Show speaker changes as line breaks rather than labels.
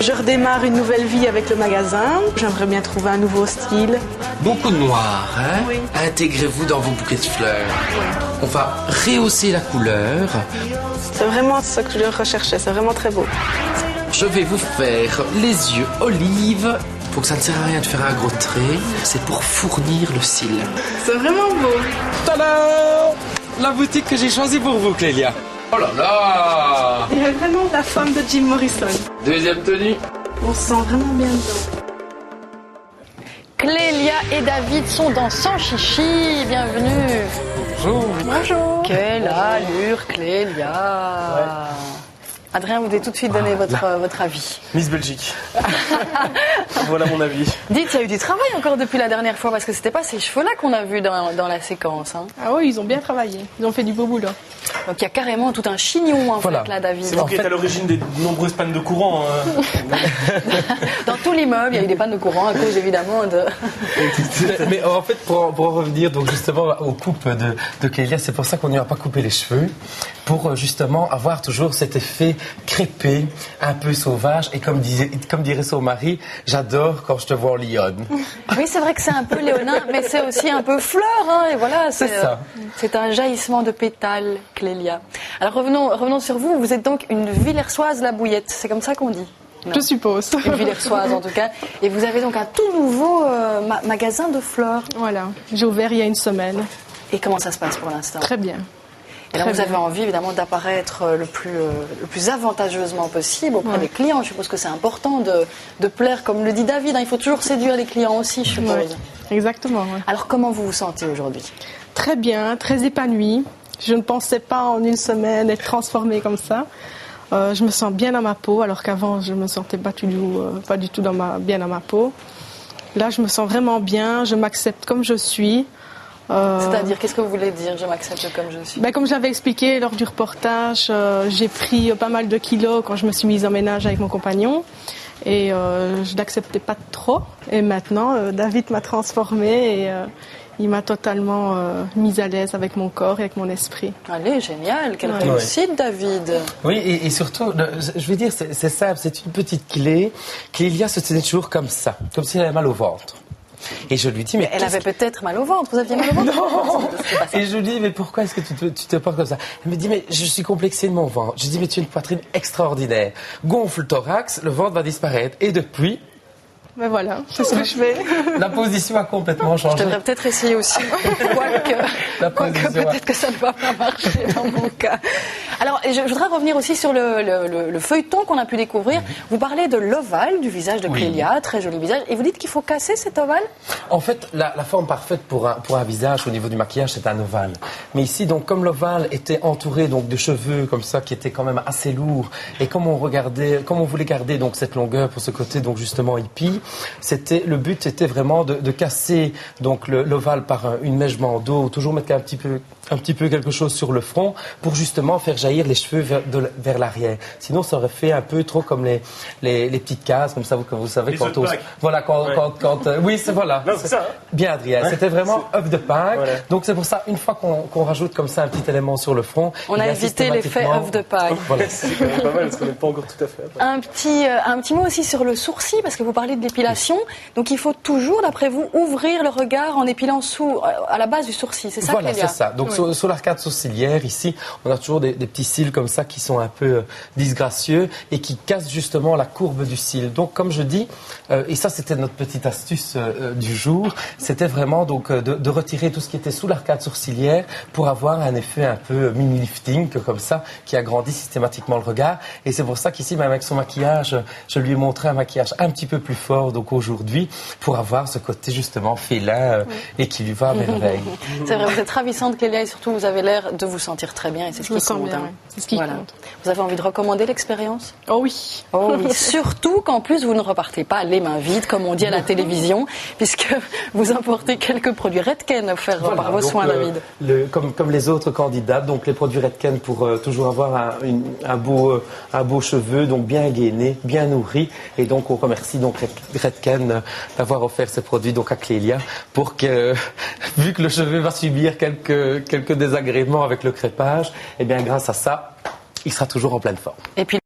Je redémarre une nouvelle vie avec le magasin. J'aimerais bien trouver un nouveau style.
Beaucoup de noir, hein?
Oui.
Intégrez-vous dans vos bouquets de fleurs. On va rehausser la couleur.
C'est vraiment ce que je recherchais, c'est vraiment très beau.
Je vais vous faire les yeux olives. Faut que ça ne sert à rien de faire un gros trait. C'est pour fournir le cil.
C'est vraiment beau.
Tada! La boutique que j'ai choisie pour vous, Clélia. Oh là là!
Il y a vraiment la femme de Jim Morrison.
Deuxième tenue.
On se sent vraiment bien dedans.
Clélia et David sont dans Sans Chichi. Bienvenue.
Bonjour.
Bonjour. Quelle allure, Clélia. Adrien, vous devez tout de suite donner votre avis.
Miss Belgique. Voilà mon avis.
Dites, il y a eu du travail encore depuis la dernière fois, parce que c'était pas ces cheveux-là qu'on a vus dans la séquence. Hein.
Ah oui, ils ont bien travaillé. Ils ont fait du beau boulot.
Donc il y a carrément tout un chignon en fait là, David.
C'est vous qui êtes à l'origine des nombreuses pannes de courant.
Dans tout l'immeuble, il y a eu des pannes de courant à cause évidemment de...
Mais en fait, pour en revenir donc justement aux coupes de Clélia, c'est pour ça qu'on n'y a pas coupé les cheveux, pour justement avoir toujours cet effet crêpé, un peu sauvage, et comme dirait son mari, j'adore quand je te vois en lionne.
Oui, c'est vrai que c'est un peu léonin, mais c'est aussi un peu fleur, hein, et voilà,
C'est ça.
C'est un jaillissement de pétales, Clélia. Alors revenons sur vous, vous êtes donc une Villersoise la Bouillette, c'est comme ça qu'on dit? Non.
Je suppose.
Une Villersoise en tout cas, et vous avez donc un tout nouveau magasin de fleurs.
Voilà, j'ai ouvert il y a une semaine.
Et comment ça se passe pour l'instant?
Très bien.
Et là,
Très
vous avez
bien.
envie évidemment d'apparaître le plus avantageusement possible auprès des clients. Je suppose que c'est important de plaire, comme le dit David, hein, il faut toujours séduire les clients aussi, je suppose.
Ouais, exactement. Ouais.
Alors comment vous vous sentez aujourd'hui?
Très bien, très épanouie. Je ne pensais pas en une semaine être transformée comme ça. Je me sens bien dans ma peau, alors qu'avant je me sentais pas du tout bien dans ma peau. Là, je me sens vraiment bien, je m'accepte comme je suis.
C'est-à-dire, qu'est-ce que vous voulez dire, je m'accepte comme je suis?
Comme j'avais expliqué lors du reportage, j'ai pris pas mal de kilos quand je me suis mise en ménage avec mon compagnon. Et je n'acceptais pas trop. Et maintenant, David m'a transformée et il m'a totalement mise à l'aise avec mon corps et avec mon esprit.
Allez, génial, quelle
Ouais.
réussite, David.
Oui, et surtout, je veux dire, c'est simple, c'est une petite clé. Clélia se tenait toujours comme ça, comme si elle avait mal au ventre. Et je lui dis, mais
Elle avait peut-être mal au ventre, vous aviez mal au ventre?
Non.
C'est pas ça.
Et je lui dis, mais pourquoi est-ce que tu te portes comme ça? Elle me dit, mais je suis complexée de mon ventre. Je dis, mais tu as une poitrine extraordinaire. Gonfle le thorax, le ventre va disparaître. Et depuis,
Mais voilà, c'est ce que je fais.
la position a complètement
Je
changé.
devrais peut-être essayer aussi, quoique peut-être que ça ne va pas marcher dans mon cas. Alors, je voudrais revenir aussi sur le feuilleton qu'on a pu découvrir. Vous parlez de l'ovale du visage de Clélia, très joli visage, et vous dites qu'il faut casser cet ovale?
En fait, la forme parfaite pour un visage au niveau du maquillage, c'est un ovale. Mais ici, donc, comme l'ovale était entouré donc de cheveux comme ça, qui étaient quand même assez lourds, et comme on voulait garder donc cette longueur pour ce côté donc justement hippie, le but était vraiment de casser donc l'ovale par une mèche bandeau, toujours mettre un petit peu quelque chose sur le front pour justement faire jaillir les cheveux vers l'arrière. Sinon, ça aurait fait un peu trop comme les petites cases, comme ça, vous savez,
Les
quand
œufs
on...
de Pâques.
Voilà, oui, voilà.
Non, c'est ça. Hein.
Bien, Adrien.
Ouais.
C'était vraiment œuf de Pâques.
Voilà.
Donc, c'est pour ça, une fois qu'on rajoute comme ça un petit élément sur le front...
On a évité l'effet œuf de Pâques.
Voilà.
C'est quand même pas mal parce qu'on n'est pas encore tout à fait.
Un petit mot aussi sur le sourcil, parce que vous parlez de l'épilation. Donc il faut toujours, d'après vous, ouvrir le regard en épilant à la base du sourcil. C'est ça,
Voilà,
Clélia?
c'est ça. Donc,
Oui.
sur l'arcade sourcilière, ici, on a toujours des petits cils comme ça qui sont un peu disgracieux et qui cassent justement la courbe du cil. Donc, comme je dis, et ça, c'était notre petite astuce du jour, c'était vraiment donc de retirer tout ce qui était sous l'arcade sourcilière pour avoir un effet un peu mini-lifting, comme ça, qui agrandit systématiquement le regard. Et c'est pour ça qu'ici, même avec son maquillage, je lui ai montré un maquillage un petit peu plus fort, donc aujourd'hui, pour avoir ce côté justement félin et qui lui va à merveille.
C'est vrai, vous êtes ravissante, Clélia, et surtout, vous avez l'air de vous sentir très bien, et c'est ce
Je me
qui
sens
compte.
bien,
Hein.
ouais. C'est ce qui compte.
Vous avez envie de recommander l'expérience?
Oh oui.
Oh oui, surtout qu'en plus, vous ne repartez pas les mains vides, comme on dit à la télévision, puisque vous importez quelques produits Redken offerts par vos
donc,
soins, David.
Comme les autres candidats, donc les produits Redken pour toujours avoir un beau cheveu, donc bien gainé, bien nourri. Et donc on remercie donc Redken d'avoir offert ces produits donc à Clélia pour que, vu que le cheveu va subir quelques désagréments avec le crépage, et bien grâce à ça, il sera toujours en pleine forme.
Et puis